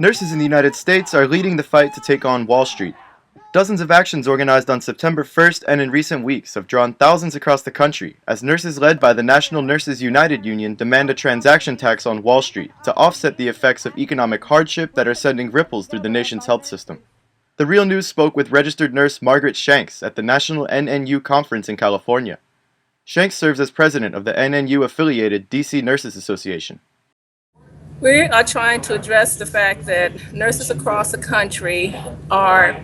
Nurses in the United States are leading the fight to take on Wall Street. Dozens of actions organized on September 1st and in recent weeks have drawn thousands across the country as nurses led by the National Nurses United Union demand a transaction tax on Wall Street to offset the effects of economic hardship that are sending ripples through the nation's health system. The Real News spoke with registered nurse Margaret Shanks at the National NNU conference in California. Shanks serves as president of the NNU-affiliated DC Nurses Association. We are trying to address the fact that nurses across the country are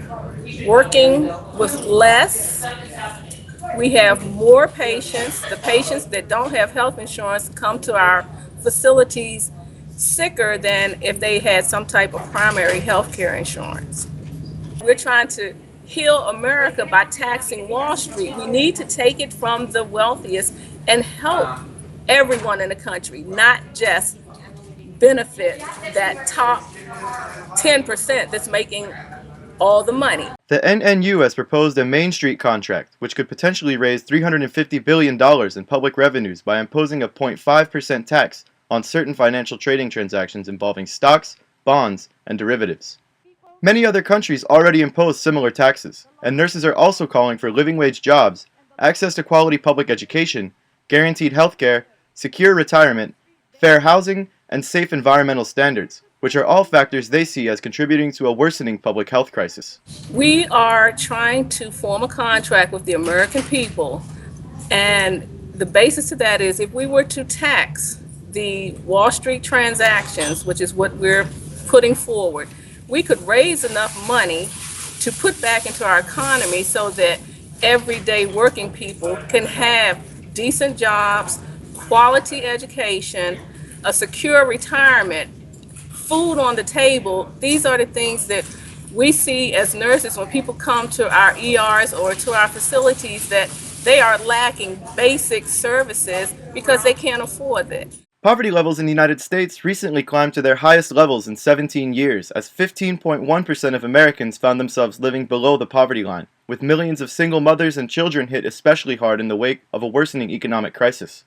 working with less. We have more patients. The patients that don't have health insurance come to our facilities sicker than if they had some type of primary health care insurance. We're trying to heal America by taxing Wall Street. We need to take it from the wealthiest and help everyone in the country, not just benefit that top 10% that's making all the money. The NNU has proposed a Main Street contract, which could potentially raise $350 billion in public revenues by imposing a 0.5% tax on certain financial trading transactions involving stocks, bonds, and derivatives. Many other countries already impose similar taxes, and nurses are also calling for living wage jobs, access to quality public education, guaranteed health care, secure retirement, fair housing, and safe environmental standards, which are all factors they see as contributing to a worsening public health crisis. We are trying to form a contract with the American people, and the basis of that is if we were to tax the Wall Street transactions, which is what we're putting forward, we could raise enough money to put back into our economy so that everyday working people can have decent jobs, quality education, a secure retirement, food on the table. These are the things that we see as nurses when people come to our ERs or to our facilities, that they are lacking basic services because they can't afford it. Poverty levels in the United States recently climbed to their highest levels in 17 years, as 15.1% of Americans found themselves living below the poverty line, with millions of single mothers and children hit especially hard in the wake of a worsening economic crisis.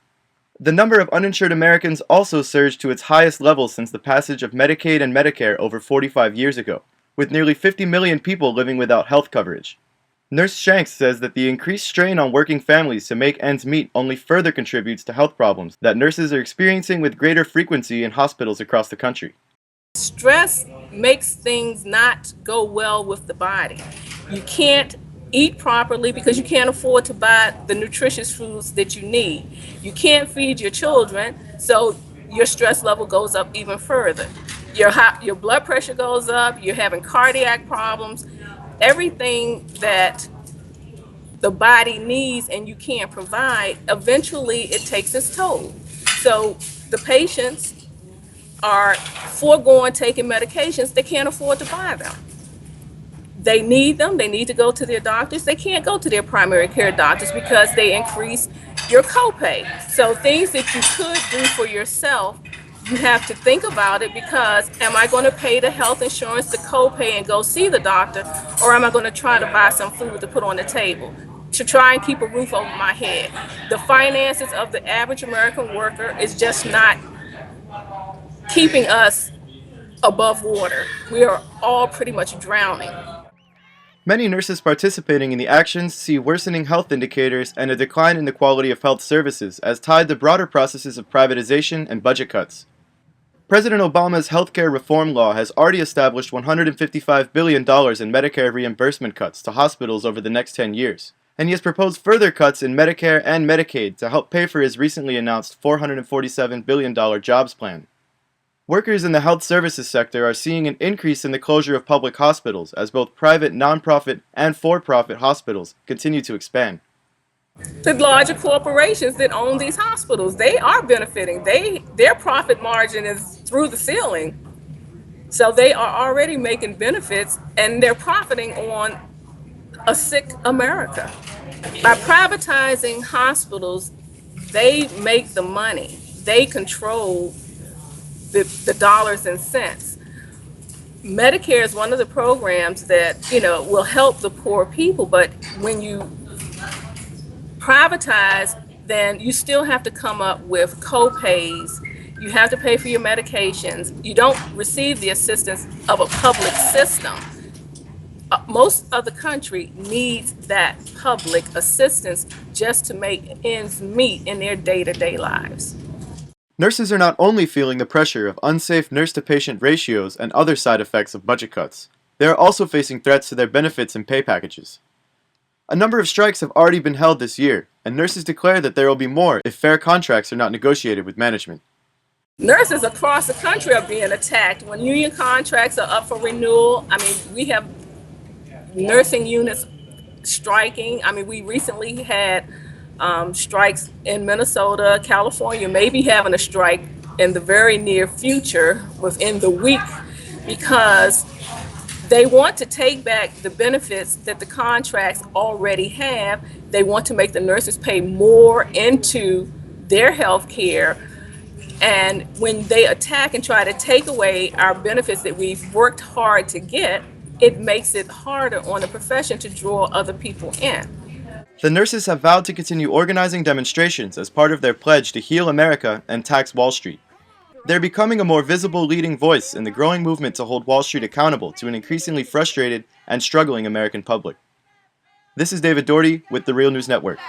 The number of uninsured Americans also surged to its highest level since the passage of Medicaid and Medicare over 45 years ago, with nearly 50 million people living without health coverage. Nurse Shanks says that the increased strain on working families to make ends meet only further contributes to health problems that nurses are experiencing with greater frequency in hospitals across the country. Stress makes things not go well with the body. You can't eat properly because you can't afford to buy the nutritious foods that you need. You can't feed your children, so your stress level goes up even further. Your blood pressure goes up, you're having cardiac problems, everything that the body needs and you can't provide, eventually it takes its toll. So the patients are foregoing taking medications, they can't afford to buy them. They need them, they need to go to their doctors. They can't go to their primary care doctors because they increase your copay. So things that you could do for yourself, you have to think about it, because am I going to pay the health insurance, the copay, and go see the doctor, or am I going to try to buy some food to put on the table to try and keep a roof over my head? The finances of the average American worker is just not keeping us above water. We are all pretty much drowning. Many nurses participating in the actions see worsening health indicators and a decline in the quality of health services as tied to broader processes of privatization and budget cuts. President Obama's healthcare reform law has already established $155 billion in Medicare reimbursement cuts to hospitals over the next 10 years, and he has proposed further cuts in Medicare and Medicaid to help pay for his recently announced $447 billion jobs plan. Workers in the health services sector are seeing an increase in the closure of public hospitals as both private, nonprofit, and for-profit hospitals continue to expand. The larger corporations that own these hospitals, they are benefiting. Their profit margin is through the ceiling. So they are already making benefits, and they're profiting on a sick America. By privatizing hospitals, they make the money. They control the dollars and cents. Medicare is one of the programs that, will help the poor people, but when you privatize, then you still have to come up with co-pays You have to pay for your medications. You don't receive the assistance of a public system. Most of the country needs that public assistance just to make ends meet in their day-to-day lives. Nurses are not only feeling the pressure of unsafe nurse-to-patient ratios and other side effects of budget cuts, they are also facing threats to their benefits and pay packages. A number of strikes have already been held this year, and nurses declare that there will be more if fair contracts are not negotiated with management. Nurses across the country are being attacked when union contracts are up for renewal. I mean, we have nursing units striking. I mean, we recently had strikes in Minnesota, California, maybe having a strike in the very near future within the week, because they want to take back the benefits that the contracts already have. They want to make the nurses pay more into their health care. And when they attack and try to take away our benefits that we've worked hard to get, it makes it harder on the profession to draw other people in. The nurses have vowed to continue organizing demonstrations as part of their pledge to heal America and tax Wall Street. They're becoming a more visible leading voice in the growing movement to hold Wall Street accountable to an increasingly frustrated and struggling American public. This is David Doherty with the Real News Network.